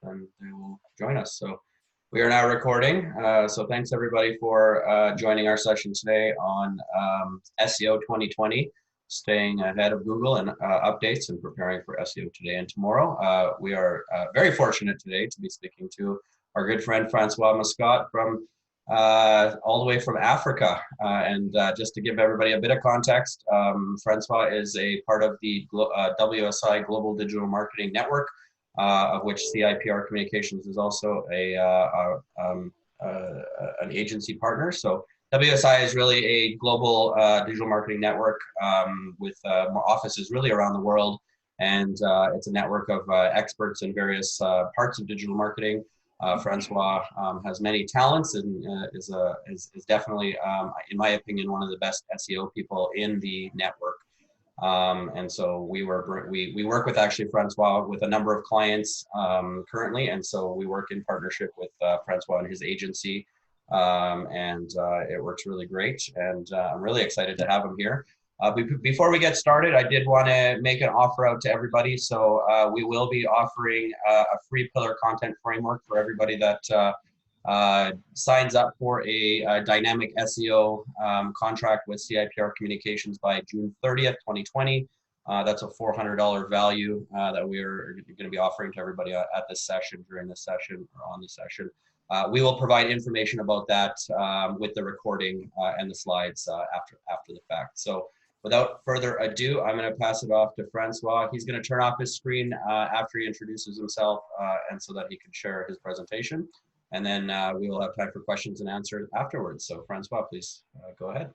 and they will join us. So we are now recording. So thanks everybody for joining our session today on SEO 2020, staying ahead of Google and updates and preparing for SEO today and tomorrow. We are very fortunate today to be speaking to our good friend Francois Muscat from all the way from Africa. And just to give everybody a bit of context, Francois is a part of the WSI Global Digital Marketing Network, of which CIPR Communications is also an agency partner. So WSI is really a global digital marketing network with offices really around the world. And it's a network of experts in various parts of digital marketing. Francois has many talents and is definitely, in my opinion, one of the best SEO people in the network. And so we work with actually Francois with a number of clients currently, and so we work in partnership with Francois and his agency, and it works really great. And I'm really excited to have him here. Before we get started, I did want to make an offer out to everybody. So we will be offering a free pillar content framework for everybody that signs up for a dynamic SEO contract with CIPR Communications by June 30th, 2020. That's a $400 value that we are going to be offering to everybody at this session, during this session, or on the session. We will provide information about that with the recording and the slides after the fact. So without further ado, I'm going to pass it off to Francois. He's going to turn off his screen after he introduces himself, and so that he can share his presentation. And then we will have time for questions and answers afterwards. So Francois, please go ahead.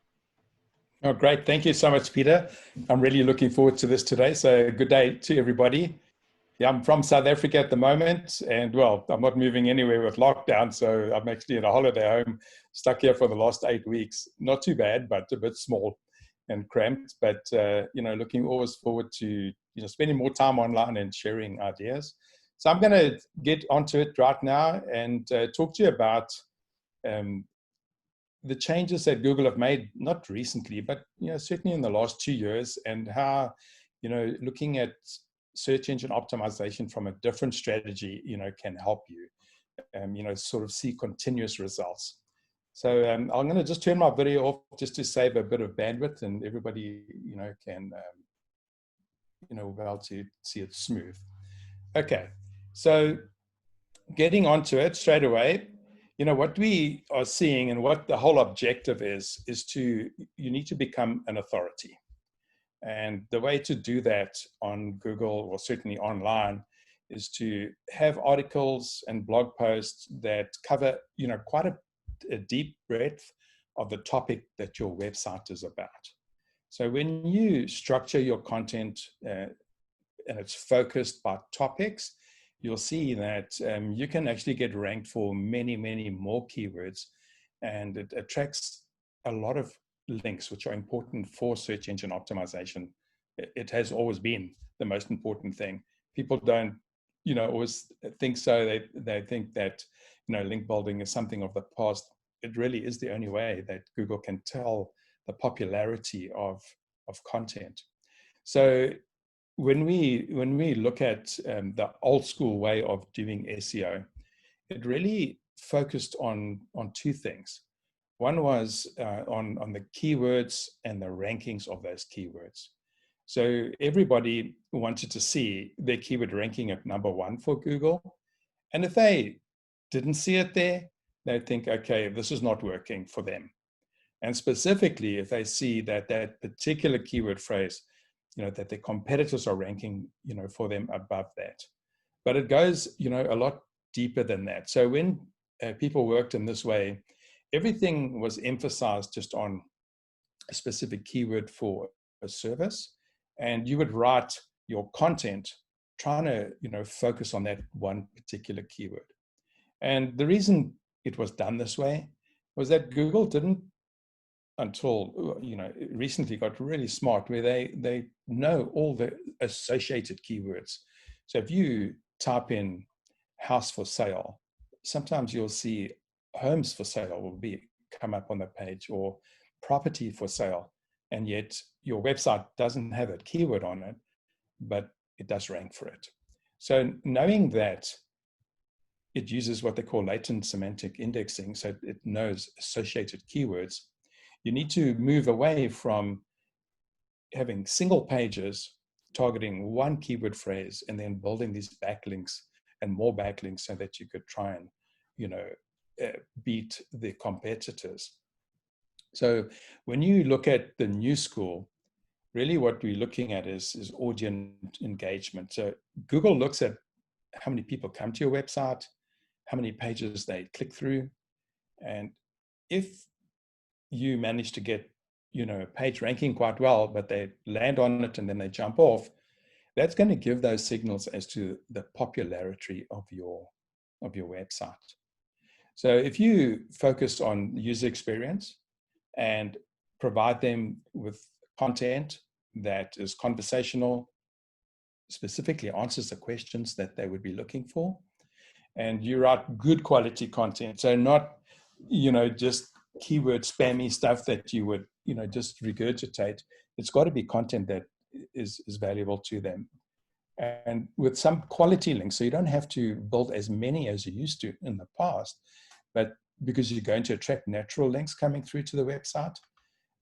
Oh, great. Thank you so much, Peter. I'm really looking forward to this today. So good day to everybody. Yeah, I'm from South Africa at the moment, and well, I'm not moving anywhere with lockdown. So I'm actually in a holiday home, stuck here for the last 8 weeks. Not too bad, but a bit small and cramped. But, looking always forward to, spending more time online and sharing ideas. So I'm going to get onto it right now and talk to you about the changes that Google have made, not recently, but certainly in the last 2 years, and how looking at search engine optimization from a different strategy can help you sort of see continuous results. So I'm going to just turn my video off just to save a bit of bandwidth, and everybody can be able to see it smooth. Okay. So getting onto it straight away, what we are seeing and what the whole objective is you need to become an authority. And the way to do that on Google, or certainly online, is to have articles and blog posts that cover, quite a deep breadth of the topic that your website is about. So when you structure your content and it's focused by topics, you'll see that you can actually get ranked for many, many more keywords, and it attracts a lot of links, which are important for search engine optimization. It has always been the most important thing. People don't, always think so. They think that, link building is something of the past. It really is the only way that Google can tell the popularity of content. So when we look at the old school way of doing SEO, it really focused on two things. One was on the keywords and the rankings of those keywords. So everybody wanted to see their keyword ranking at #1 for Google. And if they didn't see it there, they'd think, okay, this is not working for them. And specifically, if they see that particular keyword phrase, that their competitors are ranking, for them above that. But it goes, a lot deeper than that. So when people worked in this way, everything was emphasized just on a specific keyword for a service. And you would write your content trying to, focus on that one particular keyword. And the reason it was done this way was that Google didn't, until recently, got really smart, where they know all the associated keywords. So if you type in house for sale, sometimes you'll see homes for sale will come up on the page, or property for sale, and yet your website doesn't have a keyword on it, but it does rank for it. So knowing that it uses what they call latent semantic indexing, so it knows associated keywords. You need to move away from having single pages targeting one keyword phrase and then building these backlinks and more backlinks so that you could try and, beat the competitors. So when you look at the new school, really what we're looking at is audience engagement. So Google looks at how many people come to your website, how many pages they click through. And if you manage to get, page ranking quite well, but they land on it and then they jump off, that's going to give those signals as to the popularity of your website. So if you focus on user experience and provide them with content that is conversational, specifically answers the questions that they would be looking for, and you write good quality content, so not, just keyword spammy stuff that you would, just regurgitate. It's got to be content that is valuable to them. And with some quality links, so you don't have to build as many as you used to in the past, but because you're going to attract natural links coming through to the website,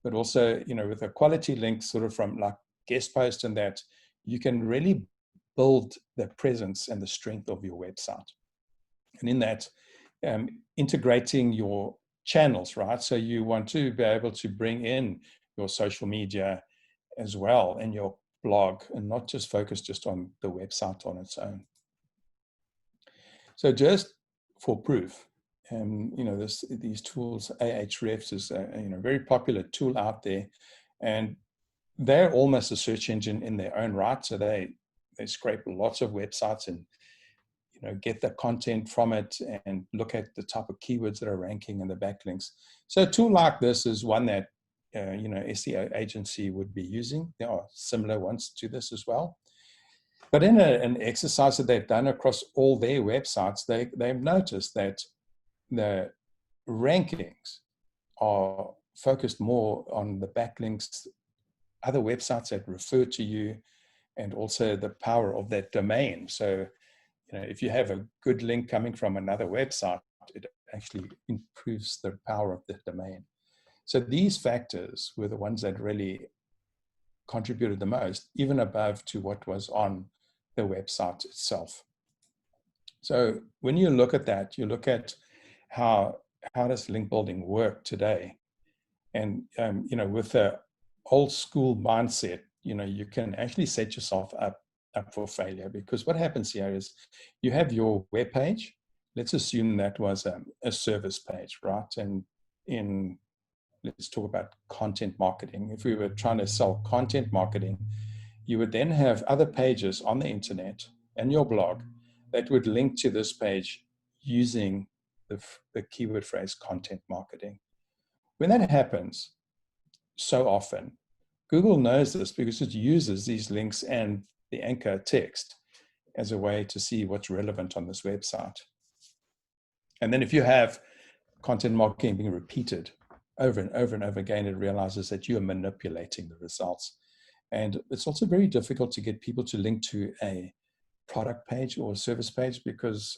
but also, with a quality link sort of from like guest post and that, you can really build the presence and the strength of your website. And in that, integrating your channels, right? So you want to be able to bring in your social media as well and your blog, and not just focus just on the website on its own. So just for proof, these tools, Ahrefs is a very popular tool out there, and they're almost a search engine in their own right. So they scrape lots of websites and get the content from it and look at the type of keywords that are ranking and the backlinks. So a tool like this is one that SEO agency would be using. There are similar ones to this as well. But in an exercise that they've done across all their websites, they've noticed that the rankings are focused more on the backlinks, other websites that refer to you, and also the power of that domain. So, if you have a good link coming from another website, it actually improves the power of the domain. So these factors were the ones that really contributed the most, even above to what was on the website itself. So when you look at that, you look at how does link building work today? And, with the old school mindset, you can actually set yourself up for failure, because what happens here is you have your web page. Let's assume that was a service page, right? And let's talk about content marketing. If we were trying to sell content marketing, you would then have other pages on the internet and your blog that would link to this page using the keyword phrase content marketing. When that happens so often, Google knows this because it uses these links and the anchor text as a way to see what's relevant on this website. And then if you have content marketing being repeated over and over and over again, it realizes that you are manipulating the results. And it's also very difficult to get people to link to a product page or a service page, because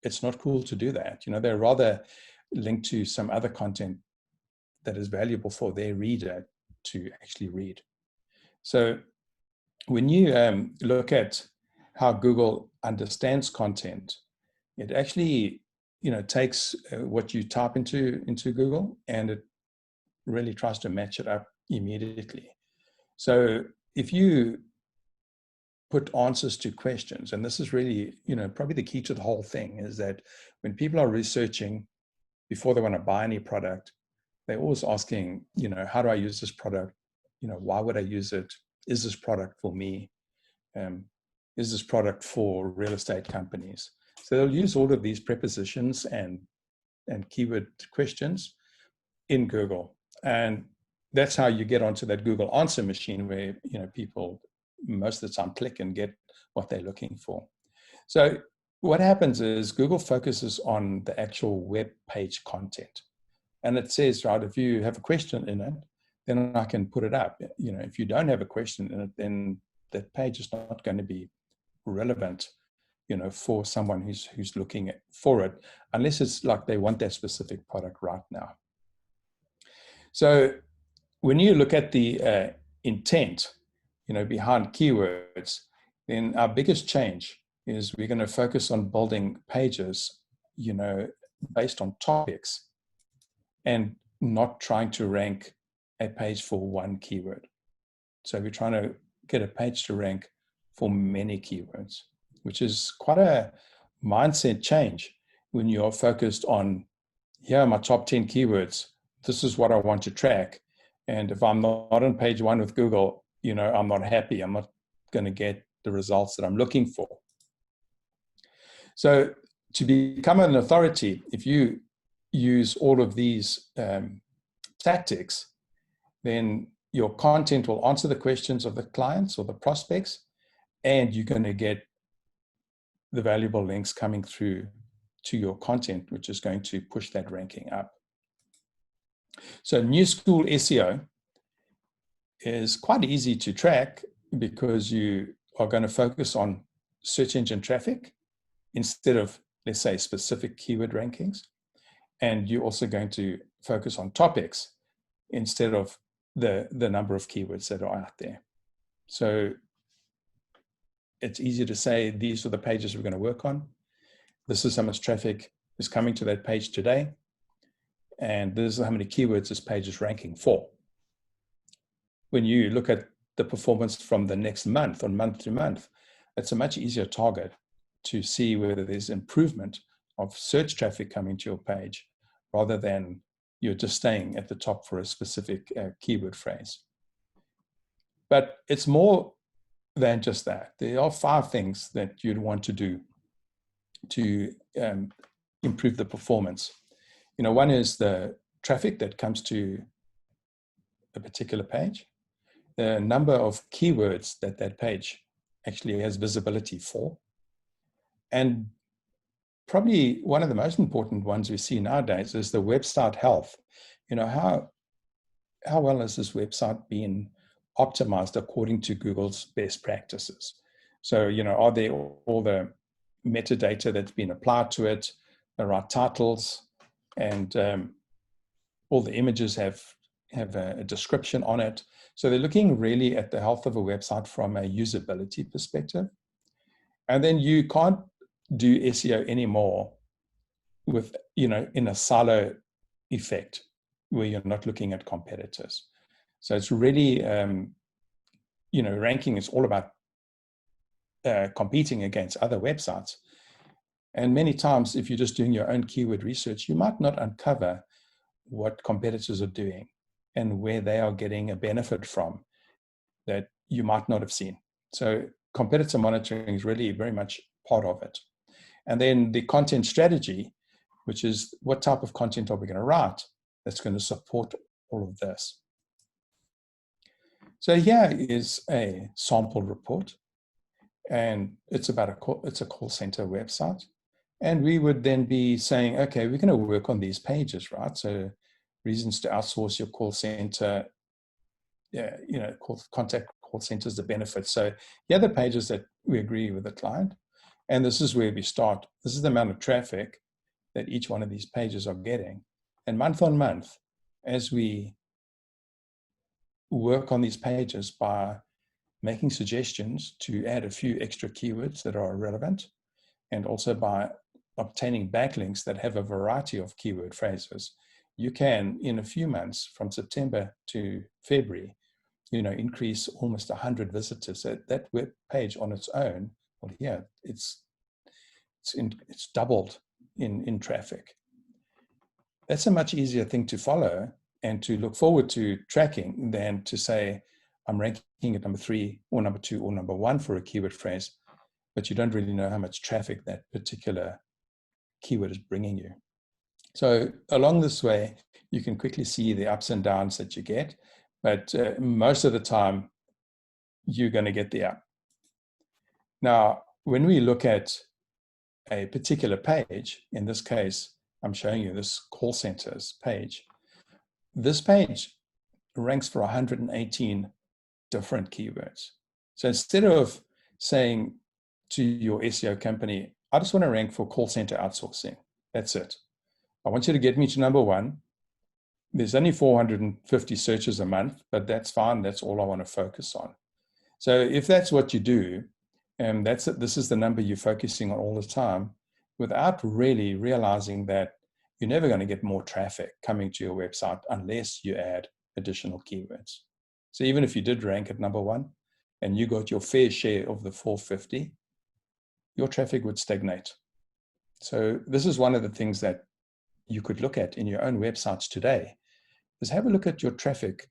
it's not cool to do that. They'd rather link to some other content that is valuable for their reader to actually read. So when you look at how Google understands content, it actually takes what you type into Google, and it really tries to match it up immediately. So if you put answers to questions, and this is really probably the key to the whole thing, is that when people are researching before they want to buy any product, they're always asking, how do I use this product? Why would I use it? Is this product for me? Is this product for real estate companies? So they'll use all of these prepositions and keyword questions in Google. And that's how you get onto that Google answer machine where, people most of the time click and get what they're looking for. So what happens is Google focuses on the actual web page content. And it says, right, if you have a question in it, then I can put it up. If you don't have a question in it, then that page is not going to be relevant for someone who's looking for it, unless it's like they want that specific product right now. So when you look at the intent, behind keywords, then our biggest change is we're going to focus on building pages, based on topics, and not trying to rank a page for one keyword. So we're trying to get a page to rank for many keywords, which is quite a mindset change when you're focused on, here are my top 10 keywords. This is what I want to track. And if I'm not on page one with Google, I'm not happy. I'm not going to get the results that I'm looking for. So to become an authority, if you use all of these tactics, then your content will answer the questions of the clients or the prospects, and you're going to get the valuable links coming through to your content, which is going to push that ranking up. So new school SEO is quite easy to track because you are going to focus on search engine traffic instead of, let's say, specific keyword rankings. And you're also going to focus on topics instead of the number of keywords that are out there. So it's easy to say, these are the pages we're going to work on. This is how much traffic is coming to that page today. And this is how many keywords this page is ranking for. When you look at the performance from the next month, on month to month, it's a much easier target to see whether there's improvement of search traffic coming to your page rather than you're just staying at the top for a specific keyword phrase. But it's more than just that. There are 5 things that you'd want to do to improve the performance. One is the traffic that comes to a particular page, the number of keywords that that page actually has visibility for, and probably one of the most important ones we see nowadays is the website health. How well has this website been optimized according to Google's best practices? So, are there all the metadata that's been applied to it, the right titles, and all the images have a description on it. So they're looking really at the health of a website from a usability perspective. And then you can't do SEO anymore with, in a silo effect where you're not looking at competitors. So it's really, ranking is all about competing against other websites. And many times, if you're just doing your own keyword research, you might not uncover what competitors are doing and where they are getting a benefit from that you might not have seen. So competitor monitoring is really very much part of it. And then the content strategy, which is what type of content are we going to write that's going to support all of this. So here is a sample report, and it's about it's a call center website. And we would then be saying, okay, we're going to work on these pages, right? So reasons to outsource your call center, contact call centers, the benefits. So the other pages that we agree with the client, and this is where we start. This is the amount of traffic that each one of these pages are getting. And month on month, as we work on these pages by making suggestions to add a few extra keywords that are relevant, and also by obtaining backlinks that have a variety of keyword phrases, you can, in a few months, from September to February, increase almost 100 visitors. So that web page on its own, well, yeah, it's doubled in traffic. That's a much easier thing to follow and to look forward to tracking than to say, I'm ranking at number 3 or number 2 or number 1 for a keyword phrase, but you don't really know how much traffic that particular keyword is bringing you. So along this way, you can quickly see the ups and downs that you get, but most of the time, you're going to get the up. Now, when we look at a particular page, in this case, I'm showing you this call centers page. This page ranks for 118 different keywords. So instead of saying, to your SEO company, I just want to rank for call center outsourcing. That's it. I want you to get me to number one. There's only 450 searches a month, but that's fine. That's all I want to focus on. So if that's what you do, and this is the number you're focusing on all the time, without really realizing that you're never going to get more traffic coming to your website unless you add additional keywords. So even if you did rank at number one and you got your fair share of the 450, your traffic would stagnate. So this is one of the things that you could look at in your own websites today, is have a look at your traffic,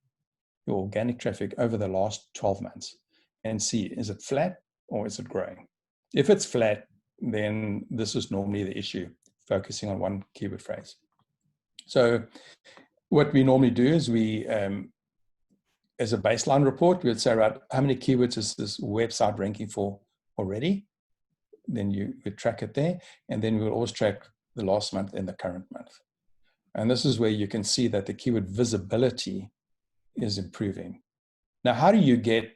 your organic traffic over the last 12 months and see, is it flat or is it growing? If it's flat, then this is normally the issue, focusing on one keyword phrase. So what we normally do is we, as a baseline report, we would say, right, how many keywords is this website ranking for already? Then you would track it there. And then we'll always track the last month and the current month. And this is where you can see that the keyword visibility is improving. Now, how do you get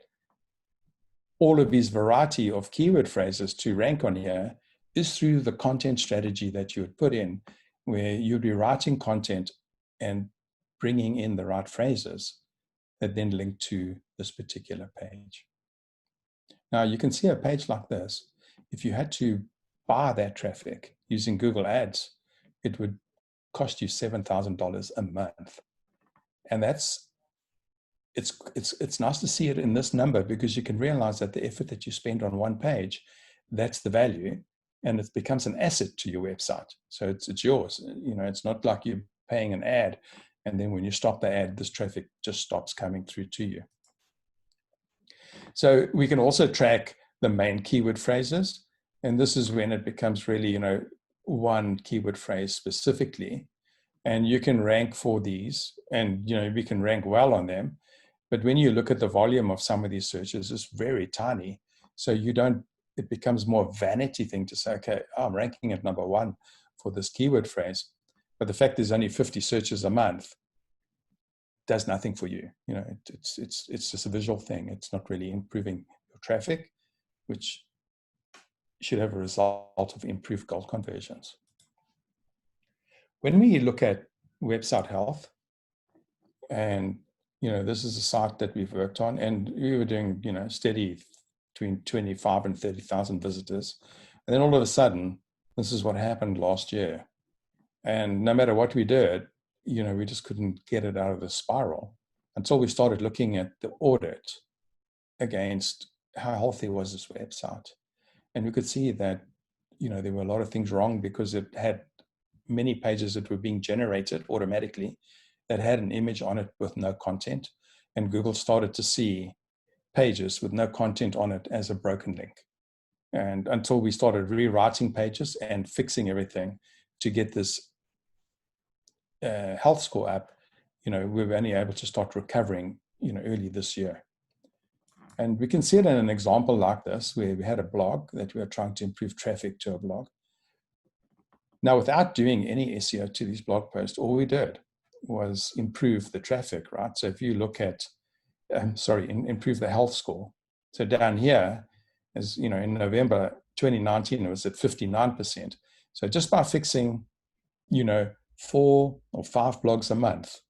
all of these variety of keyword phrases to rank on here? Is through the content strategy that you would put in, where you'd be writing content and bringing in the right phrases that then link to this particular page. Now, you can see a page like this. If you had to buy that traffic using Google Ads, it would cost you $7,000 a month. And it's nice to see it in this number, because you can realize that the effort that you spend on one page, that's the value, and it becomes an asset to your website. So it's yours. You know, it's not like you're paying an ad, and then when you stop the ad, this traffic just stops coming through to you. So we can also track the main keyword phrases, and this is when it becomes really, one keyword phrase specifically, and you can rank for these, and we can rank well on them. But when you look at the volume of some of these searches, it's very tiny. So it becomes more a vanity thing to say, okay, I'm ranking at number one for this keyword phrase. But the fact there's only 50 searches a month does nothing for you. It's just a visual thing. It's not really improving your traffic, which should have a result of improved goal conversions. When we look at website health, and this is a site that we've worked on, and we were doing steady between 25 and 30,000 visitors, and then all of a sudden, this is what happened last year. And no matter what we did, we just couldn't get it out of the spiral until we started looking at the audit against how healthy was this website. And we could see that, there were a lot of things wrong, because it had many pages that were being generated automatically that had an image on it with no content. And Google started to see pages with no content on it as a broken link. And until we started rewriting pages and fixing everything to get this health score up, we were only able to start recovering, early this year. And we can see it in an example like this, where we had a blog that we were trying to improve traffic to a blog. Now, without doing any SEO to these blog posts, all we did was improve the traffic, right? So if you look at, improve the health score. So down here, as in November 2019, it was at 59%. So just by fixing, 4 or 5 blogs a month,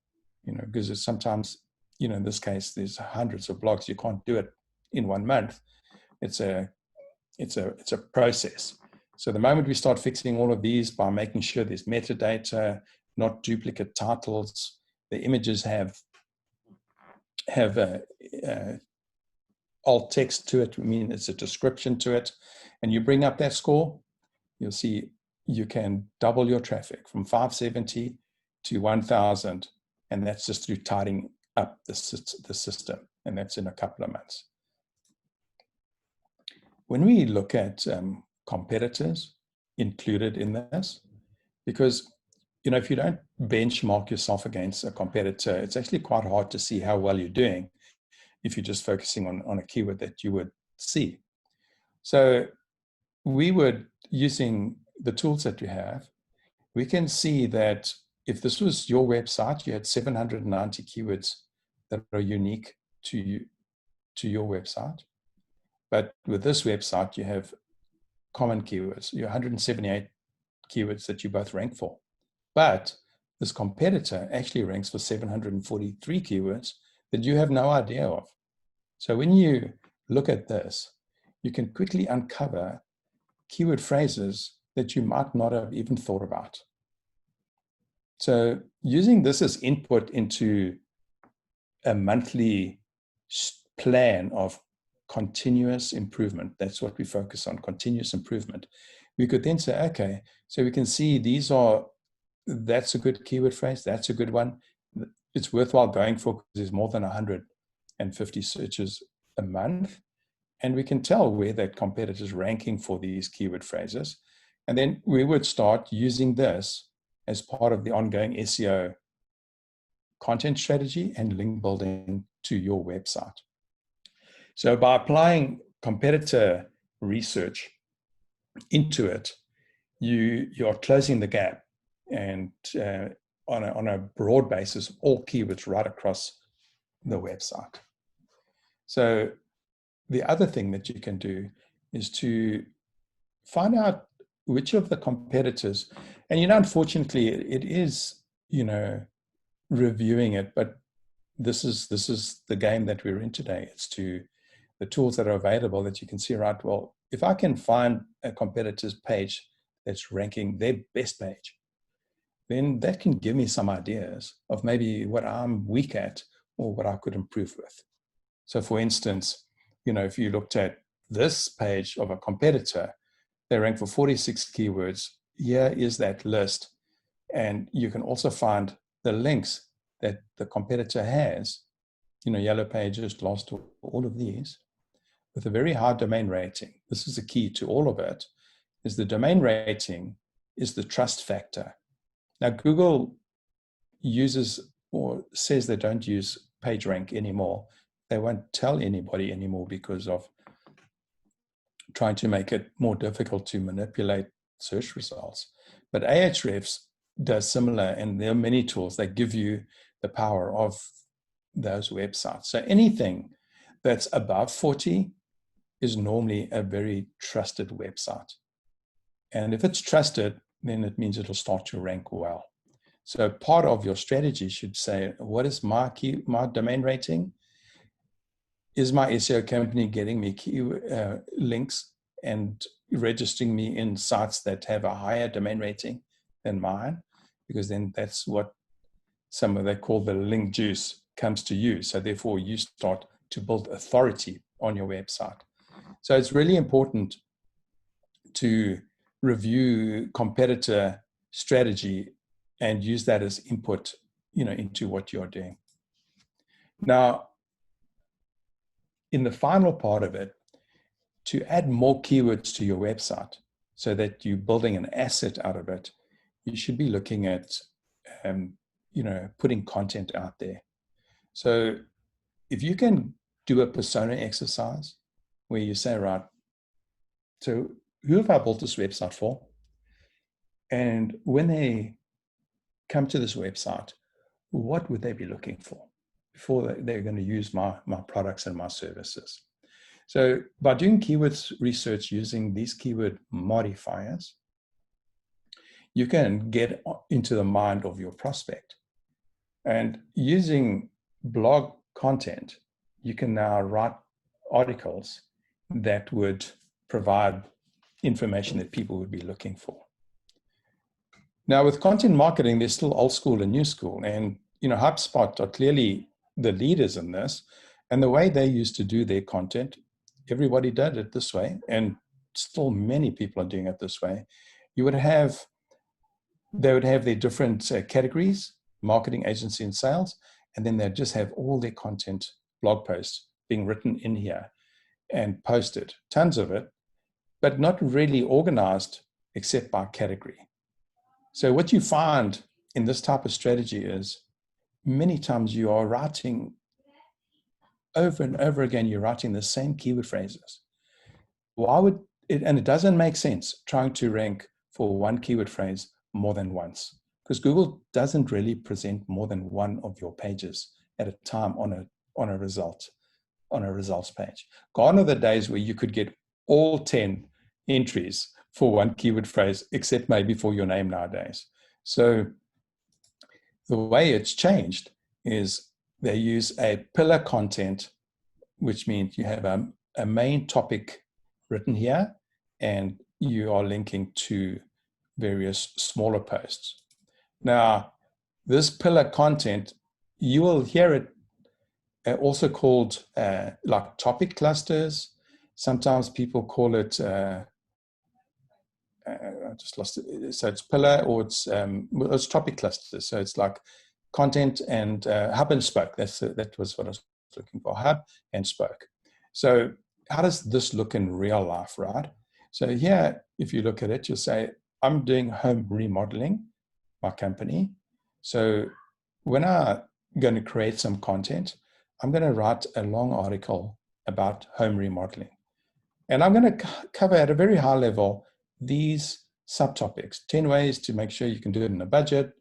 because it's sometimes, in this case, there's hundreds of blogs. You can't do it in 1 month. It's a process. So the moment we start fixing all of these by making sure there's metadata, not duplicate titles, the images have alt text to it, it's a description to it, and you bring up that score, you'll see you can double your traffic from 570 to 1,000, and that's just through tidying up the system, and that's in a couple of months. When we look at competitors included in this, because if you don't benchmark yourself against a competitor, it's actually quite hard to see how well you're doing if you're just focusing on a keyword that you would see. So we would, using the tools that we have, we can see that if this was your website, you had 790 keywords that are unique to your website. But with this website, you have common keywords, your 178 keywords that you both rank for. But this competitor actually ranks for 743 keywords that you have no idea of. So when you look at this, you can quickly uncover keyword phrases that you might not have even thought about. So using this as input into a monthly plan of continuous improvement, that's what we focus on, continuous improvement. We could then say, okay, so we can see that's a good keyword phrase, that's a good one. It's worthwhile going for because there's more than 150 searches a month. And we can tell where that competitor is ranking for these keyword phrases. And then we would start using this as part of the ongoing SEO content strategy and link building to your website. So by applying competitor research into it, you are closing the gap and on a broad basis, all keywords right across the website. So the other thing that you can do is to find out which of the competitors, and unfortunately it is, reviewing it, but this is the game that we're in today. It's to the tools that are available that you can see, right, well, if I can find a competitor's page that's ranking their best page, then that can give me some ideas of maybe what I'm weak at or what I could improve with. So for instance, if you looked at this page of a competitor, they rank for 46 keywords. Here is that list. And you can also find the links that the competitor has, Yellow Pages, Last, all of these, with a very high domain rating. This is the key to all of it, is the domain rating is the trust factor. Now, Google uses or says they don't use PageRank anymore. They won't tell anybody anymore because of trying to make it more difficult to manipulate search results. But Ahrefs does similar, and there are many tools that give you the power of those websites. So anything that's above 40 is normally a very trusted website. And if it's trusted, then it means it'll start to rank well. So part of your strategy should say, what is my domain rating? Is my SEO company getting me links and registering me in sites that have a higher domain rating than mine? Because then that's what they call the link juice comes to you. So therefore you start to build authority on your website. So it's really important to review competitor strategy and use that as input, into what you're doing. Now, in the final part of it, to add more keywords to your website so that you're building an asset out of it, you should be looking at, putting content out there. So if you can do a persona exercise where you say, right, so who have I built this website for? And when they come to this website, what would they be looking for before they're going to use my products and my services? So by doing keywords research using these keyword modifiers, you can get into the mind of your prospect. And using blog content, you can now write articles that would provide information that people would be looking for. Now, with content marketing, there's still old school and new school. And, HubSpot are clearly the leaders in this. And the way they used to do their content, everybody did it this way. And still many people are doing it this way. They would have their different categories, marketing, agency, and sales. And then they'd just have all their content, blog posts being written in here and posted, tons of it, but not really organized except by category. So what you find in this type of strategy is many times you are writing over and over again, you're writing the same keyword phrases. Why would it, and it doesn't make sense trying to rank for one keyword phrase more than once, because Google doesn't really present more than one of your pages at a time on a results page. Gone are the days where you could get all 10 entries for one keyword phrase, except maybe for your name nowadays. So the way it's changed is they use a pillar content, which means you have a main topic written here, and you are linking to various smaller posts. Now, this pillar content, you will hear it also called like topic clusters. Sometimes people call it, I just lost it. So it's pillar, or it's topic clusters. So it's like content and hub and spoke. That was what I was looking for, hub and spoke. So how does this look in real life, right? So here, if you look at it, you'll say, I'm doing home remodeling, my company. So when I'm going to create some content, I'm going to write a long article about home remodeling. And I'm going to cover at a very high level these subtopics, 10 ways to make sure you can do it in a budget,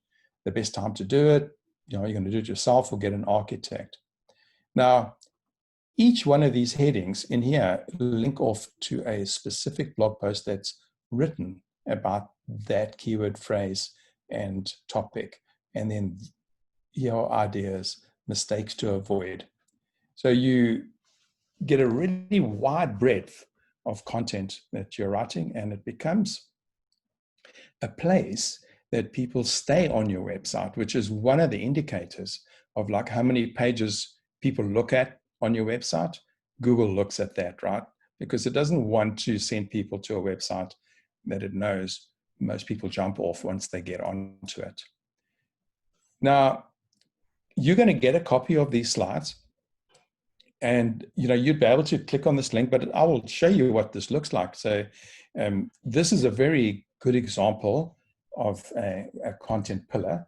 the best time to do it, you're going to do it yourself or get an architect. Now, each one of these headings in here link off to a specific blog post that's written about that keyword phrase and topic, and then your ideas, mistakes to avoid. So you get a really wide breadth of content that you're writing, and it becomes a place that people stay on your website, which is one of the indicators of like how many pages people look at on your website. Google looks at that, right? Because it doesn't want to send people to a website that it knows most people jump off once they get onto it. Now, you're going to get a copy of these slides, and you'd be able to click on this link, but I will show you what this looks like. So this is a very good example of a content pillar.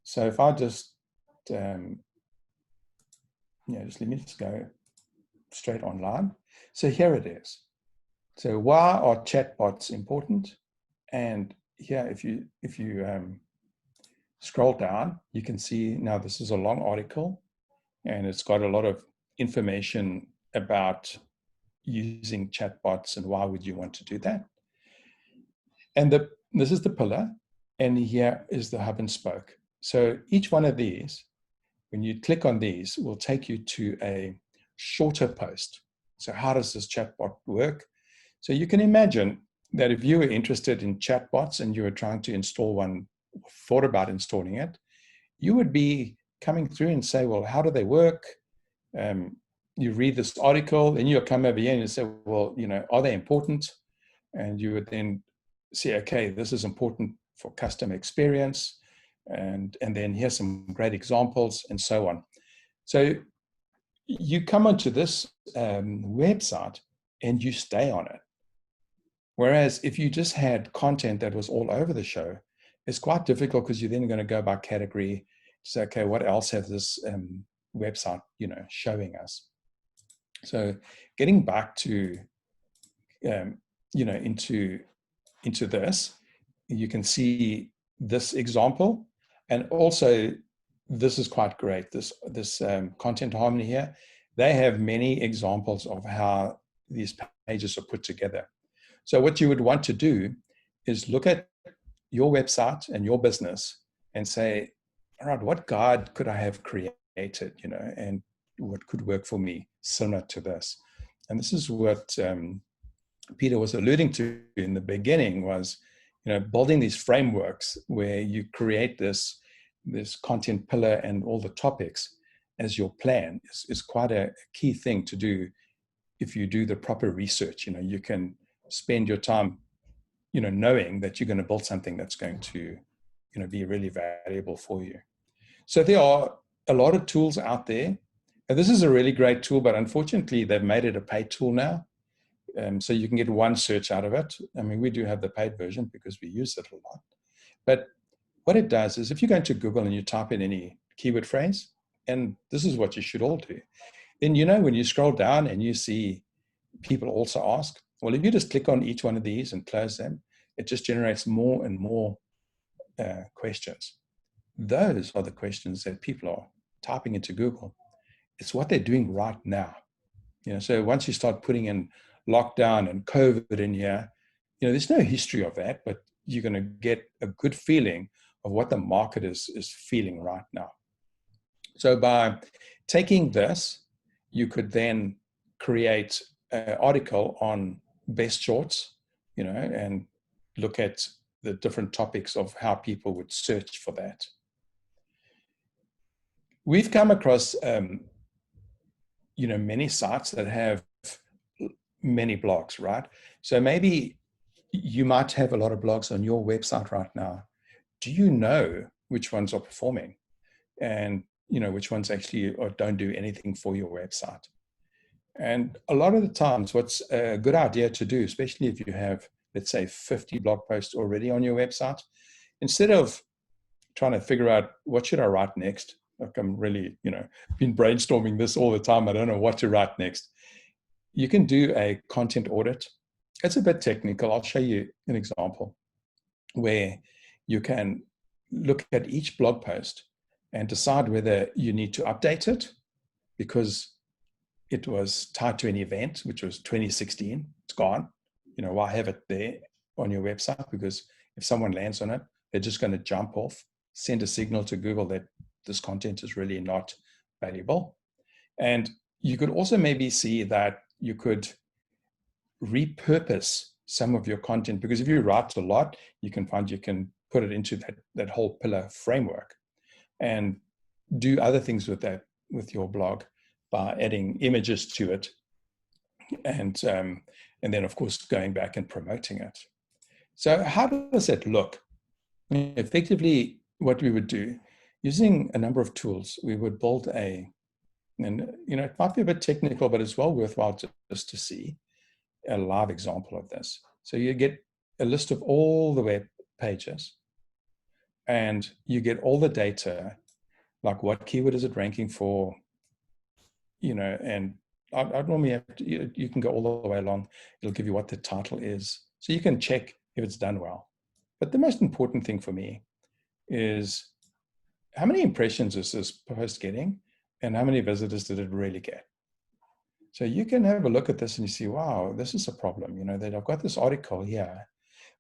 So if I just, just let me just go straight online. So here it is. So why are chatbots important? And here, if you scroll down, you can see now this is a long article, and it's got a lot of information about using chatbots and why would you want to do that. And this is the pillar, and here is the hub and spoke. So each one of these, when you click on these, will take you to a shorter post. So how does this chatbot work? So you can imagine that if you were interested in chatbots and you were trying to install one, thought about installing it, you would be coming through and say, well, how do they work? You read this article, and you'll come over here and you say, well, are they important? And you would then say, okay, this is important for customer experience. And then here's some great examples, and so on. So you come onto this website and you stay on it. Whereas if you just had content that was all over the show, it's quite difficult, because you're then going to go by category to say, okay, what else has this website, showing us? So getting back to, into this, you can see this example, and also this is quite great. This Content Harmony here, they have many examples of how these pages are put together. So what you would want to do is look at your website and your business and say, all right, what guide could I have created, and what could work for me similar to this? And this is what Peter was alluding to in the beginning, was, building these frameworks where you create this content pillar and all the topics as your plan is quite a key thing to do. If you do the proper research, you can spend your time, knowing that you're going to build something that's going to, be really valuable for you. So there are a lot of tools out there. And this is a really great tool, but unfortunately they've made it a paid tool now. So you can get one search out of it. I mean, we do have the paid version because we use it a lot. But what it does is, if you go into Google and you type in any keyword phrase, and this is what you should all do, then when you scroll down and you see people also ask, well, if you just click on each one of these and close them, it just generates more and more questions. Those are the questions that people are typing into Google. It's what they're doing right now. So once you start putting in lockdown and COVID in here, there's no history of that, but you're going to get a good feeling of what the market is feeling right now. So by taking this, you could then create an article on best shorts, and look at the different topics of how people would search for that. We've come across, many sites that have many blogs, right? So maybe you might have a lot of blogs on your website right now. Do you know which ones are performing, and which ones actually or don't do anything for your website? And a lot of the times, what's a good idea to do, especially if you have, let's say, 50 blog posts already on your website, instead of trying to figure out what should I write next, like I'm really, been brainstorming this all the time, I don't know what to write next. You can do a content audit. It's a bit technical. I'll show you an example where you can look at each blog post and decide whether you need to update it because it was tied to an event, which was 2016. It's gone. Why have it there on your website? Because if someone lands on it, they're just going to jump off, send a signal to Google that this content is really not valuable. And you could also maybe see that you could repurpose some of your content, because if you write a lot, you can find you can put it into that whole pillar framework and do other things with that, with your blog, by adding images to it, and then of course going back and promoting it. So how does it look? Effectively, what we would do, using a number of tools, we would build and it might be a bit technical, but it's well worthwhile just to see a live example of this. So you get a list of all the web pages, and you get all the data, like what keyword is it ranking for, and I'd normally have to, you can go all the way along. It'll give you what the title is, so you can check if it's done well. But the most important thing for me is how many impressions is this post getting, and how many visitors did it really get? So you can have a look at this and you see, wow, this is a problem. That I've got this article here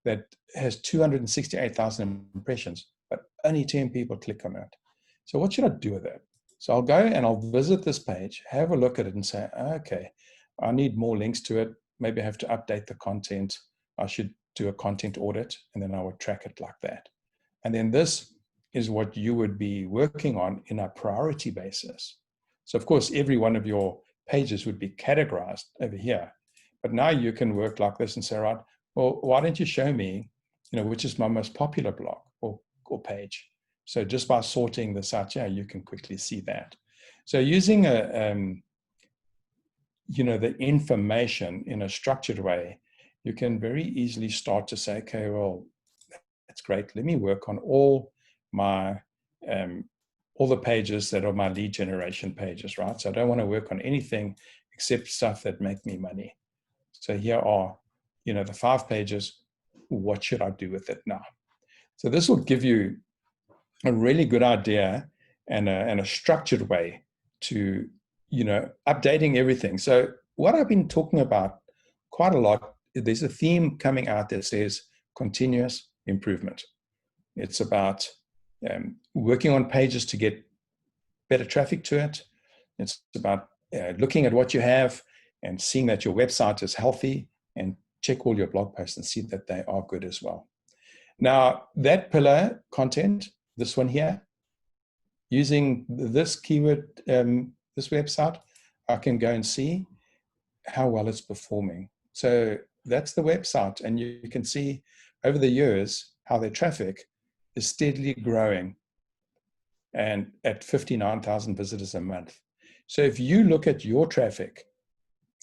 that has 268,000 impressions, but only 10 people click on it. So what should I do with it? So I'll go and I'll visit this page, have a look at it and say, okay, I need more links to it. Maybe I have to update the content. I should do a content audit, and then I would track it like that. And then this is what you would be working on in a priority basis. So of course, every one of your pages would be categorized over here. But now you can work like this and say, right, well, why don't you show me, which is my most popular blog or page? So just by sorting this out, you can quickly see that. So using the information in a structured way, you can very easily start to say, okay, well, that's great. Let me work on all my all the pages that are my lead generation pages, right? So I don't want to work on anything except stuff that make me money. So here are, the 5 pages. What should I do with it now? So this will give you a really good idea and a structured way to, updating everything. So what I've been talking about quite a lot, there's a theme coming out that says continuous improvement. It's about working on pages to get better traffic to it. It's about looking at what you have and seeing that your website is healthy, and check all your blog posts and see that they are good as well. Now, that pillar content, this one here, using this keyword, this website, I can go and see how well it's performing. So that's the website, and you can see over the years how their traffic is steadily growing, and at 59,000 visitors a month. So if you look at your traffic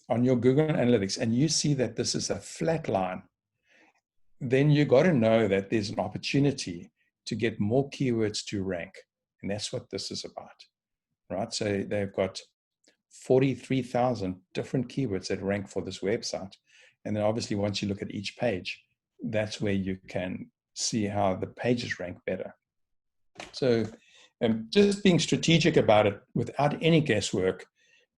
on your Google Analytics and you see that this is a flat line, then you got to know that there's an opportunity to get more keywords to rank. And that's what this is about, right? So they've got 43,000 different keywords that rank for this website. And then obviously once you look at each page, that's where you can see how the pages rank better. So just being strategic about it without any guesswork,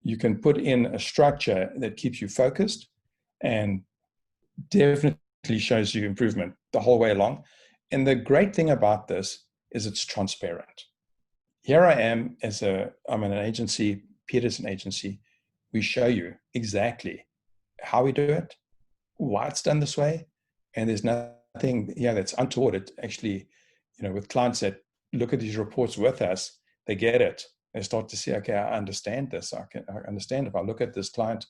you can put in a structure that keeps you focused and definitely shows you improvement the whole way along. And the great thing about this is it's transparent. Here I am I'm in an agency, Peterson agency. We show you exactly how we do it, why it's done this way. And there's nothing that's untoward. It actually, with clients that look at these reports with us, they get it. They start to see, okay, I understand this. I understand if I look at this client,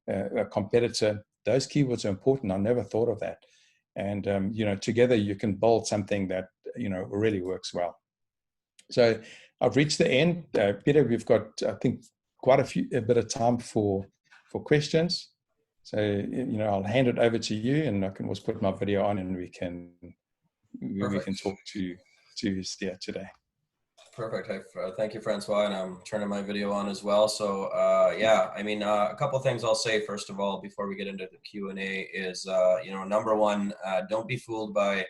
a competitor, those keywords are important. I never thought of that. And, together you can build something that, really works well. So I've reached the end. Peter, we've got, I think, quite a bit of time for questions. So, I'll hand it over to you, and I can always put my video on, and we can talk to Steer today. Perfect. Thank you, Francois, and I'm turning my video on as well. So yeah, I mean, a couple of things I'll say first of all before we get into the Q&A is, number one, don't be fooled by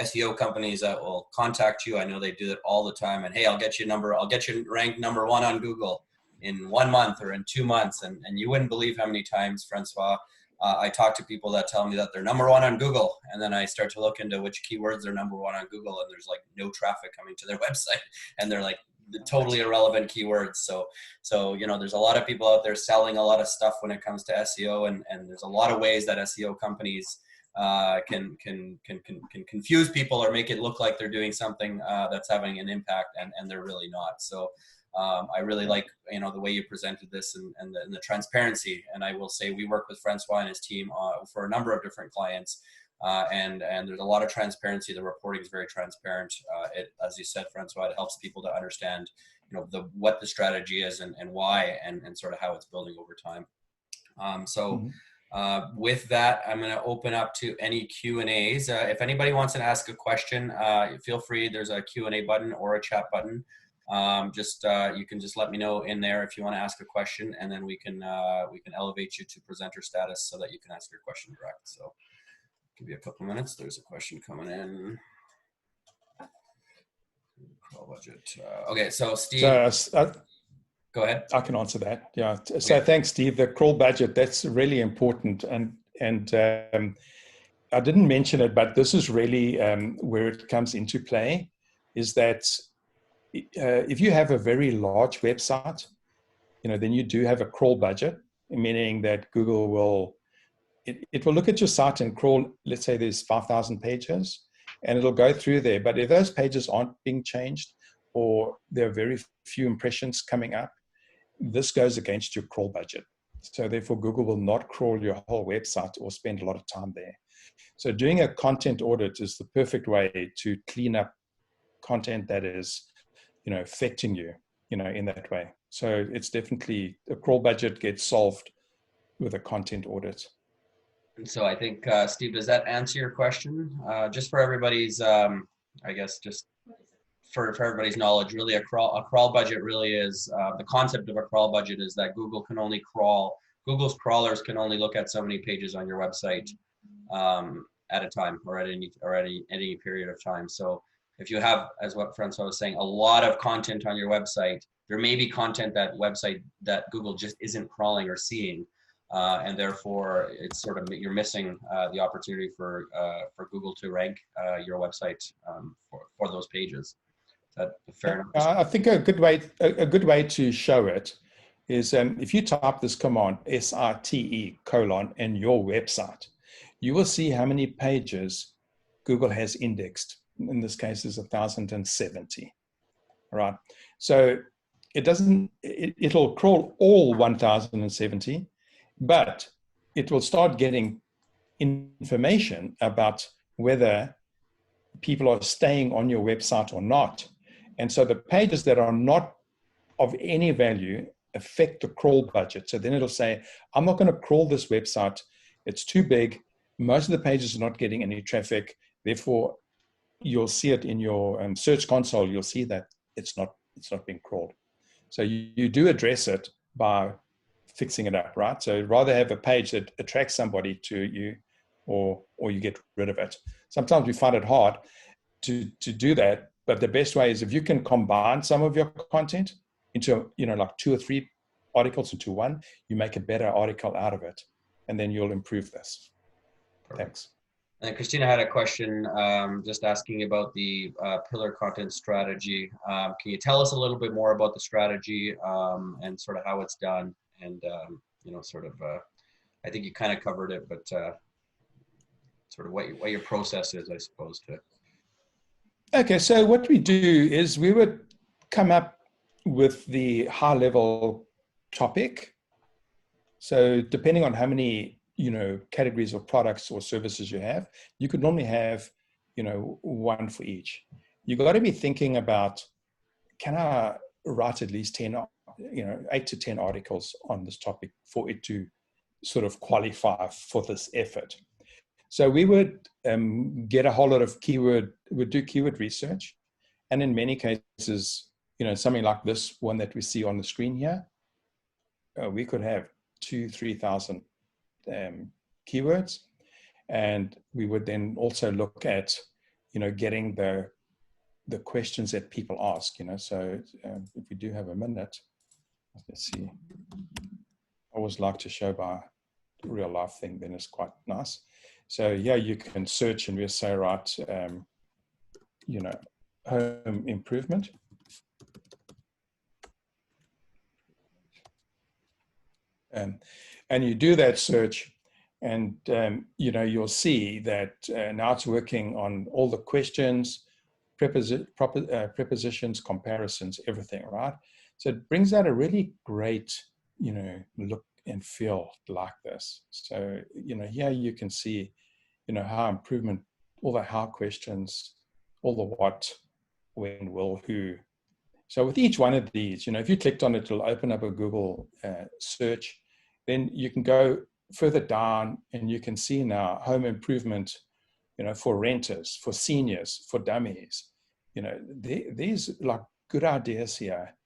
SEO companies that will contact you. I know they do it all the time, and hey, I'll get you ranked number 1 on Google in 1 month or in 2 months, and you wouldn't believe how many times, Francois, I talk to people that tell me that they're number 1 on Google, and then I start to look into which keywords they're number 1 on Google, and there's like no traffic coming to their website, and they're like totally irrelevant keywords. So there's a lot of people out there selling a lot of stuff when it comes to SEO, and there's a lot of ways that SEO companies can confuse people or make it look like they're doing something that's having an impact, and they're really not. So I really like the way you presented this and the transparency. And I will say we work with Francois and his team for a number of different clients, and there's a lot of transparency. The reporting is very transparent. As you said, Francois, it helps people to understand what the strategy is and why and sort of how it's building over time. With that, I'm going to open up to any Q&As. If anybody wants to ask a question, feel free. There's a Q&A button or a chat button. You can just let me know in there if you want to ask a question, and then we can elevate you to presenter status so that you can ask your question direct. So give you a couple minutes. There's a question coming in. Budget. Okay, so Steve. Go ahead. I can answer that. Yeah. So thanks, Steve. The crawl budget, that's really important. And I didn't mention it, but this is really where it comes into play, is that if you have a very large website, then you do have a crawl budget, meaning that Google will look at your site and crawl, let's say there's 5,000 pages, and it'll go through there. But if those pages aren't being changed, or there are very few impressions coming up, this goes against your crawl budget. So therefore, Google will not crawl your whole website or spend a lot of time there. So doing a content audit is the perfect way to clean up content that is, affecting you, in that way. So it's definitely, a crawl budget gets solved with a content audit. And so I think, Steve, does that answer your question? Just for everybody's, I guess, just for everybody's knowledge, really a crawl budget really is, the concept of a crawl budget is that Google's crawlers can only look at so many pages on your website at a time, or at any period of time. So if you have, as what Francois was saying, a lot of content on your website, there may be content that Google just isn't crawling or seeing, and therefore it's sort of, you're missing the opportunity for Google to rank your website for those pages. Is that fair enough? I think a good way to show it is if you type this command SITE : and your website, you will see how many pages Google has indexed. In this case, is 1,070. Right. So it'll crawl all 1,070, but it will start getting information about whether people are staying on your website or not. And so the pages that are not of any value affect the crawl budget. So then it'll say, I'm not going to crawl this website. It's too big. Most of the pages are not getting any traffic. Therefore, you'll see it in your search console. You'll see that it's not being crawled. So you do address it by fixing it up, right? So rather have a page that attracts somebody to you, or you get rid of it. Sometimes we find it hard to do that, but the best way is if you can combine some of your content into, like 2 or 3 articles into one, you make a better article out of it, and then you'll improve this. Perfect. Thanks. And Christina had a question just asking about the pillar content strategy. Can you tell us a little bit more about the strategy and sort of how it's done? And, sort of, I think you kind of covered it, but sort of what your process is, I suppose, to. Okay, so what we do is we would come up with the high level topic. So depending on how many, categories of products or services you have, you could normally have, one for each. You got to be thinking about, can I write at least 10, 8 to 10 articles on this topic for it to sort of qualify for this effort? So we would get a whole lot of we'd do keyword research. And in many cases, something like this one that we see on the screen here, we could have 2,000-3,000 keywords. And we would then also look at, getting the questions that people ask, So if we do have a minute, let's see. I always like to show by real life thing, then it's quite nice. So yeah, you can search and we'll say, right, home improvement. And you do that search and, you'll see that now it's working on all the questions, prepositions, comparisons, everything, right? So it brings out a really great, look and feel like this. So, here you can see, how improvement, all the how questions, all the what, when, will, who. So with each one of these, if you clicked on it, it'll open up a Google search. Then you can go further down and you can see now home improvement, for renters, for seniors, for dummies. These like good ideas here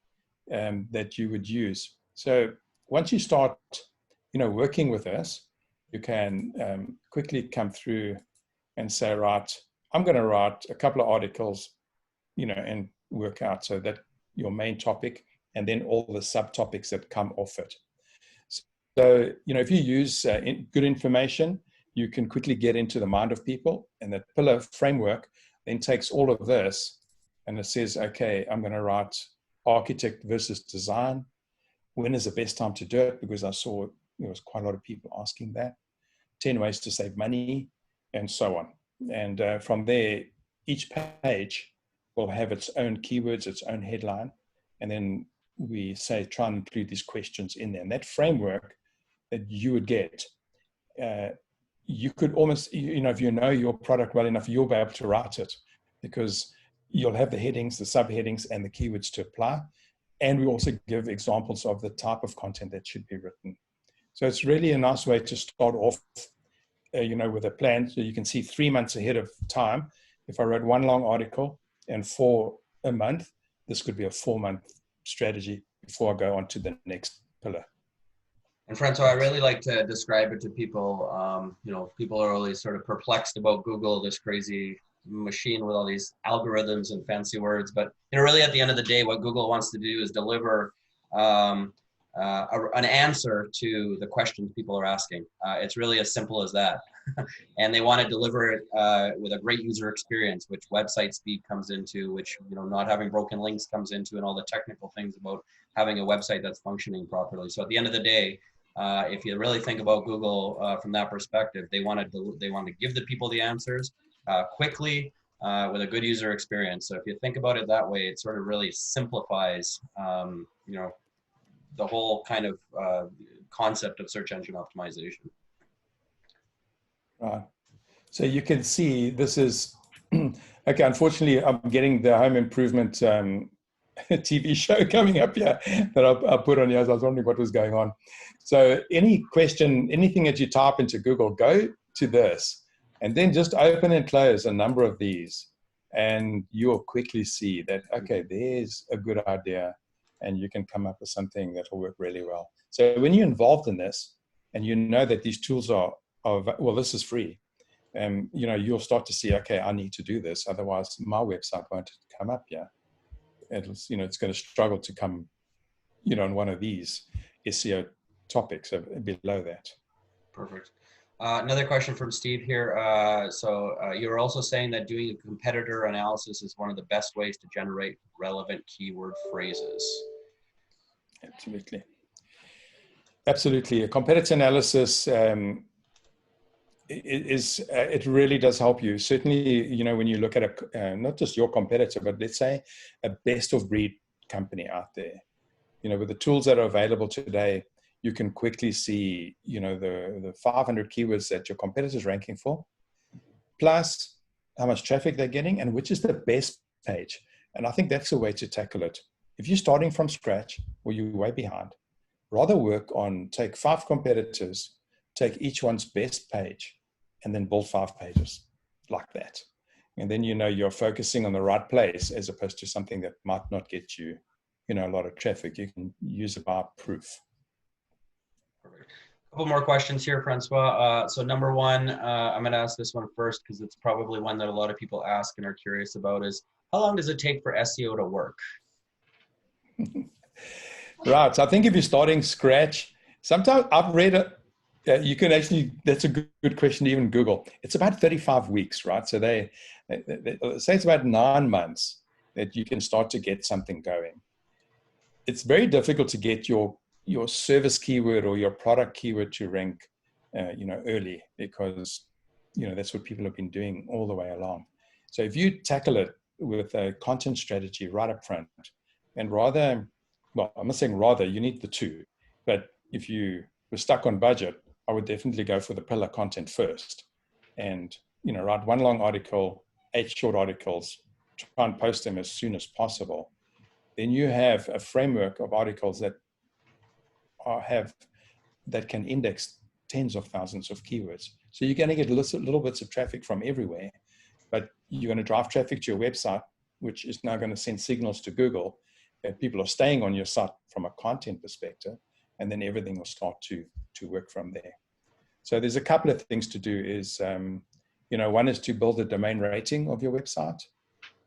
that you would use. So once you start, working with us, you can quickly come through and say, right, I'm going to write a couple of articles, and work out so that your main topic and then all the subtopics that come off it. So, if you use good information, you can quickly get into the mind of people, and that pillar framework then takes all of this and it says, okay, I'm going to write architect versus design. When is the best time to do it? Because I saw there was quite a lot of people asking that. 10 ways to save money, and so on. And from there, each page will have its own keywords, its own headline. And then we say, try and include these questions in there. And that framework that you would get, you could almost, if you know your product well enough, you'll be able to write it because you'll have the headings, the subheadings, and the keywords to apply. And we also give examples of the type of content that should be written. So it's really a nice way to start off, with a plan. So you can see 3 months ahead of time. If I wrote one long article and for a month, this could be a 4-month strategy before I go on to the next pillar. And Francois, I really like to describe it to people. People are always sort of perplexed about Google, this crazy machine with all these algorithms and fancy words. But really, at the end of the day, what Google wants to do is deliver an answer to the questions people are asking. It's really as simple as that. And they want to deliver it with a great user experience, which website speed comes into, which not having broken links comes into, and all the technical things about having a website that's functioning properly. So at the end of the day, if you really think about Google from that perspective, they want to give the people the answers quickly with a good user experience. So if you think about it that way, it sort of really simplifies, the whole kind of concept of search engine optimization. Right. So you can see this is, okay, unfortunately, I'm getting the home improvement TV show coming up here that I put on here. I was wondering what was going on. So any question, anything that you type into Google, go to this and then just open and close a number of these and you'll quickly see that, okay, there's a good idea and you can come up with something that will work really well. So when you're involved in this and you know that these tools are well, this is free. You'll start to see, okay, I need to do this. Otherwise, my website won't come up here. It's going to struggle to come, on one of these SEO topics below that. Perfect. Another question from Steve here. You're also saying that doing a competitor analysis is one of the best ways to generate relevant keyword phrases. Absolutely. Absolutely. A competitor analysis it really does help you. Certainly, you know, when you look at not just your competitor, but let's say a best of breed company out there, you know, with the tools that are available today, you can quickly see, you know, the 500 keywords that your competitor is ranking for, plus how much traffic they're getting and which is the best page. And I think that's the way to tackle it. If you're starting from scratch or you're way behind, rather work on take 5 competitors, take each one's best page, and then build 5 pages like that. And then you know you're focusing on the right place as opposed to something that might not get you, you know, a lot of traffic. You can use about proof. Perfect. A couple more questions here, Francois. So number one, I'm going to ask this one first because it's probably one that a lot of people ask and are curious about is, how long does it take for SEO to work? Right. So I think if you're starting scratch, sometimes I've read it. You can actually, that's a good question to even Google. It's about 35 weeks, right? So they say it's about 9 months that you can start to get something going. It's very difficult to get your service keyword or your product keyword to rank, you know, early because, you know, that's what people have been doing all the way along. So if you tackle it with a content strategy right up front and rather, well, I'm not saying rather, you need the two, but if you were stuck on budget, I would definitely go for the pillar content first and, you know, write 1 long article, 8 short articles, try and post them as soon as possible. Then you have a framework of articles that can index tens of thousands of keywords. So you're going to get little bits of traffic from everywhere, but you're going to drive traffic to your website, which is now going to send signals to Google that people are staying on your site from a content perspective, and then everything will start to work from there. So there's a couple of things to do is, you know, one is to build a domain rating of your website,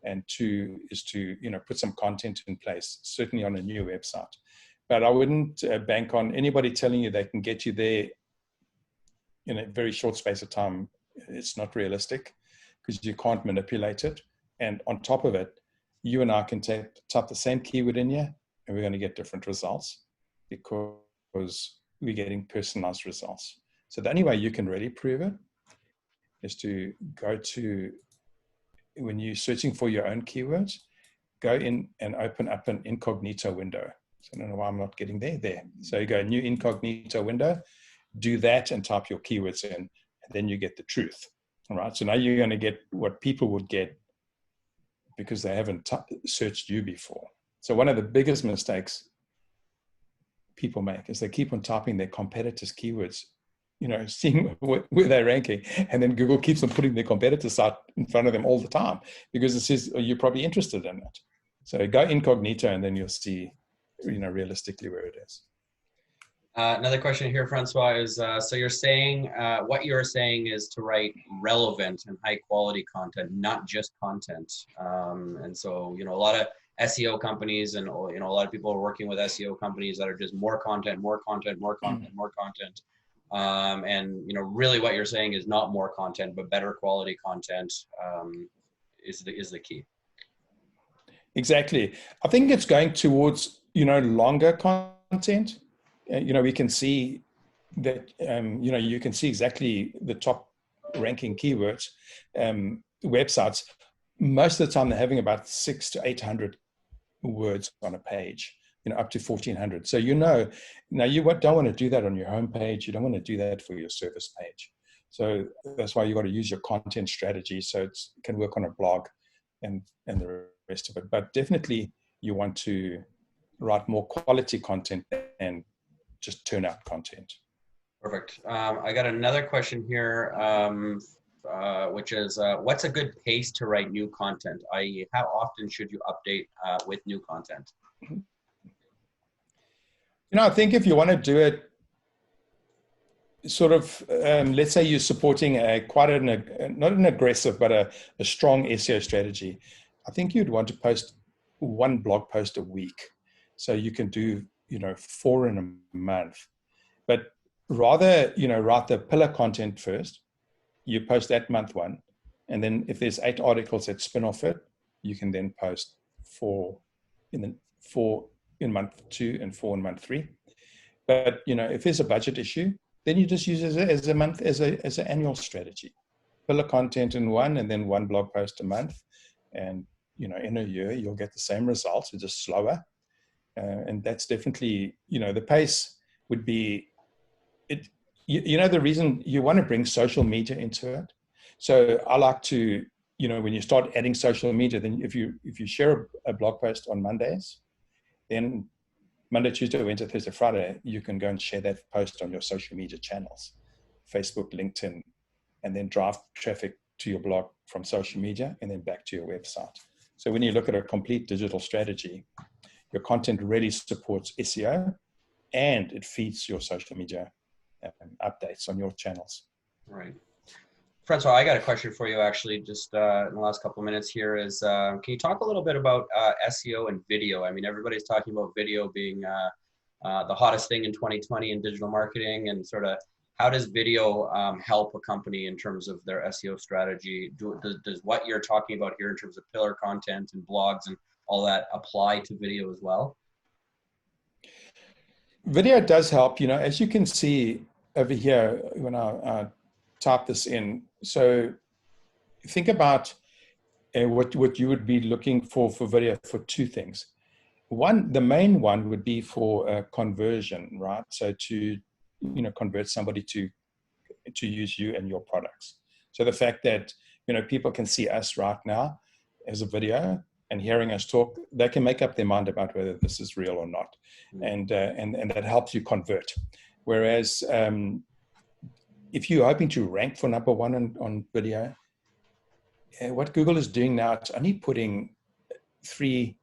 and 2 is to, you know, put some content in place, certainly on a new website. But I wouldn't bank on anybody telling you they can get you there in a very short space of time. It's not realistic because you can't manipulate it. And on top of it, you and I can type the same keyword in here and we're going to get different results because we're getting personalized results. So the only way you can really prove it is to go to, when you're searching for your own keywords, go in and open up an incognito window. So I don't know why I'm not getting there. So you go new incognito window, do that and type your keywords in, and then you get the truth. All right. So now you're going to get what people would get because they haven't searched you before. So one of the biggest mistakes people make is they keep on typing their competitors' keywords, you know, seeing where they're ranking, and then Google keeps on putting their competitor site in front of them all the time because it says, oh, you're probably interested in it. So go incognito and then you'll see, you know, realistically where it is. Another question here, Francois, is so you're saying what you're saying is to write relevant and high quality content, not just content. And so, you know, a lot of SEO companies and, you know, a lot of people are working with SEO companies that are just more content, more content, more content, more content. And, you know, really what you're saying is not more content, but better quality content is the key. Exactly. I think it's going towards, you know, longer content. You know, we can see that, you know, you can see exactly the top ranking keywords, websites. Most of the time they're having about 600 to 800 words on a page, you know, up to 1400. So, you know, now you don't want to do that on your homepage. You don't want to do that for your service page. So that's why you got to use your content strategy so it can work on a blog and the rest of it. But definitely you want to write more quality content and just turn out content. Perfect. I got another question here, which is, what's a good pace to write new content? I.e., how often should you update with new content? You know, I think if you want to do it sort of, let's say you're supporting not an aggressive, but a strong SEO strategy, I think you'd want to post 1 blog post a week. So you can do, you know, 4 in a month. But rather, write the pillar content first. You post that month one. And then if there's 8 articles that spin off it, you can then post 4 in month 2 and 4 in month 3. But if there's a budget issue, then you just use it as an annual strategy. Pillar content in one, and then 1 blog post a month. And in a year you'll get the same results, it's just slower. And that's definitely, the pace would be it. The reason you want to bring social media into it. So I like to, when you start adding social media, then if you share a blog post on Mondays, then Monday, Tuesday, Wednesday, Thursday, Friday, you can go and share that post on your social media channels, Facebook, LinkedIn, and then drive traffic to your blog from social media and then back to your website. So when you look at a complete digital strategy, your content really supports SEO and it feeds your social media updates on your channels. Right. Francois, I got a question for you actually, just in the last couple of minutes here is, can you talk a little bit about SEO and video? I mean, everybody's talking about video being the hottest thing in 2020 in digital marketing, and sort of how does video help a company in terms of their SEO strategy? Does what you're talking about here in terms of pillar content and blogs and all that apply to video as well? Video does help, as you can see over here when I type this in. So think about what you would be looking for video for 2 things. One, the main one would be for conversion, right? So to convert somebody to use you and your products. So the fact that people can see us right now as a video and hearing us talk, they can make up their mind about whether this is real or not, and that helps you convert. Whereas if you're hoping to rank for number 1 on video, what Google is doing now, it's only putting three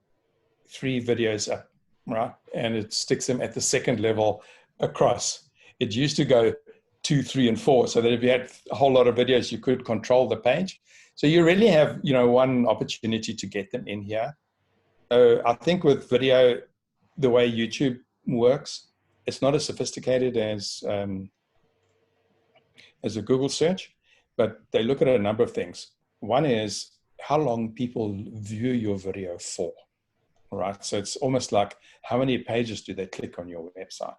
videos up, right? And it sticks them at the 2nd level across. It used to go 2, 3, and 4, so that if you had a whole lot of videos, you could control the page. So you really have, one opportunity to get them in here. I think with video, the way YouTube works, it's not as sophisticated as a Google search, but they look at a number of things. One is how long people view your video for, right? So it's almost like how many pages do they click on your website?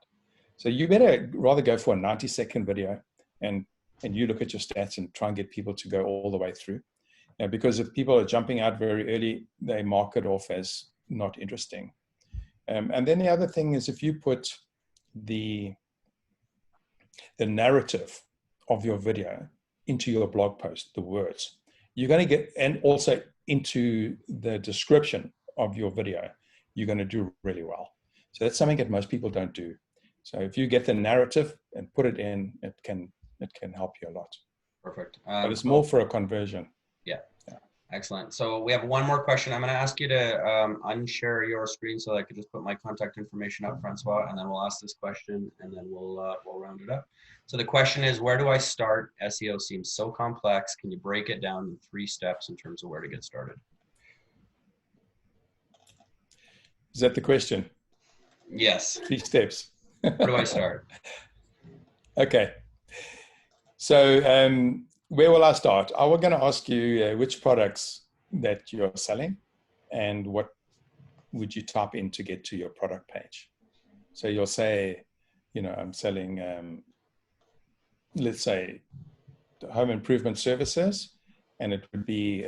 So you better rather go for a 90-second video and you look at your stats and try and get people to go all the way through. Because if people are jumping out very early, they mark it off as not interesting. And then the other thing is if you put the narrative of your video into your blog post, the words, you're going to get, and also into the description of your video, you're going to do really well. So that's something that most people don't do. So if you get the narrative and put it in, it can help you a lot. Perfect. But it's more for a conversion. Yeah. Excellent. So we have one more question. I'm going to ask you to unshare your screen so that I could just put my contact information up, Francois, and then we'll ask this question and then we'll round it up. So the question is, where do I start? SEO seems so complex. Can you break it down in 3 steps in terms of where to get started? Is that the question? Yes. 3 steps. Where do I start? Okay. So where will I start? I was going to ask you which products that you're selling and what would you type in to get to your product page. So you'll say, I'm selling, let's say, home improvement services, and it would be,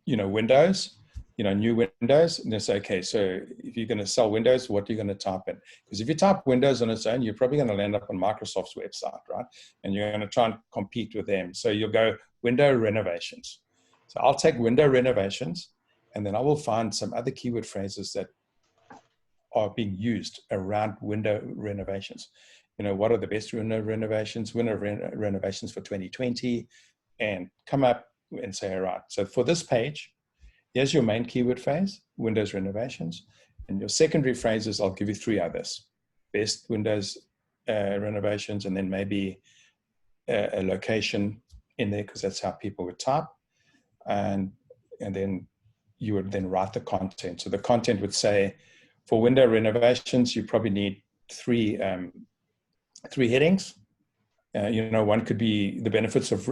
Windows, new Windows. And they say, okay, so if you're going to sell Windows, what are you going to type in? Because if you type Windows on its own, you're probably going to land up on Microsoft's website, right? And you're going to try and compete with them. So you'll go window renovations. So I'll take window renovations, and then I will find some other keyword phrases that are being used around window renovations. What are the best window renovations for 2020, and come up and say, all right, so for this page, here's your main keyword phrase, Windows renovations. And your secondary phrases, I'll give you 3 others. Best Windows renovations, and then maybe a location in there, because that's how people would type. And then you would then write the content. So the content would say, for window renovations, you probably need 3 headings. One could be the benefits of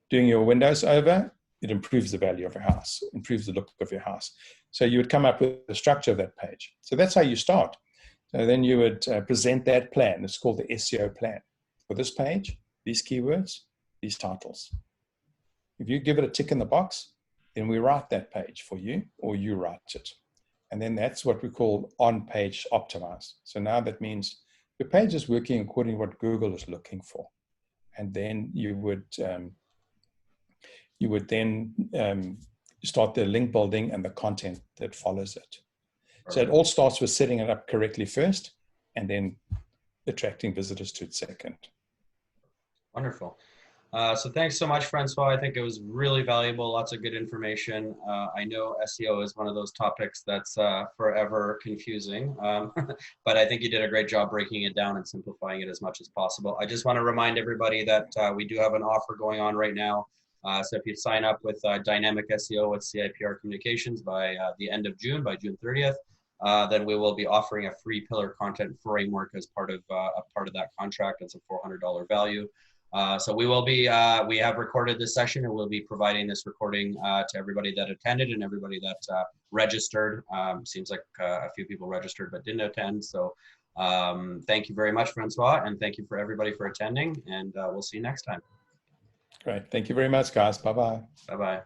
doing your windows over. It improves the value of your house, improves the look of your house. So you would come up with the structure of that page. So that's how you start. So then you would present that plan. It's called the SEO plan. For this page, these keywords, these titles. If you give it a tick in the box, then we write that page for you, or you write it. And then that's what we call on-page optimized. So now that means your page is working according to what Google is looking for. And then you would then start the link building and the content that follows it. So it all starts with setting it up correctly first, and then attracting visitors to it second. Wonderful. So thanks so much, Francois. I think it was really valuable, lots of good information. I know SEO is one of those topics that's forever confusing, but I think you did a great job breaking it down and simplifying it as much as possible. I just want to remind everybody that we do have an offer going on right now. So if you sign up with Dynamic SEO with CIPR Communications by the end of June, by June 30th, then we will be offering a free pillar content framework as part of that contract. It's a $400 value. So we will be, we have recorded this session, and we'll be providing this recording to everybody that attended and everybody that registered. Seems like a few people registered but didn't attend. So thank you very much, Francois, and thank you for everybody for attending, and we'll see you next time. Great. Thank you very much, guys. Bye-bye. Bye-bye.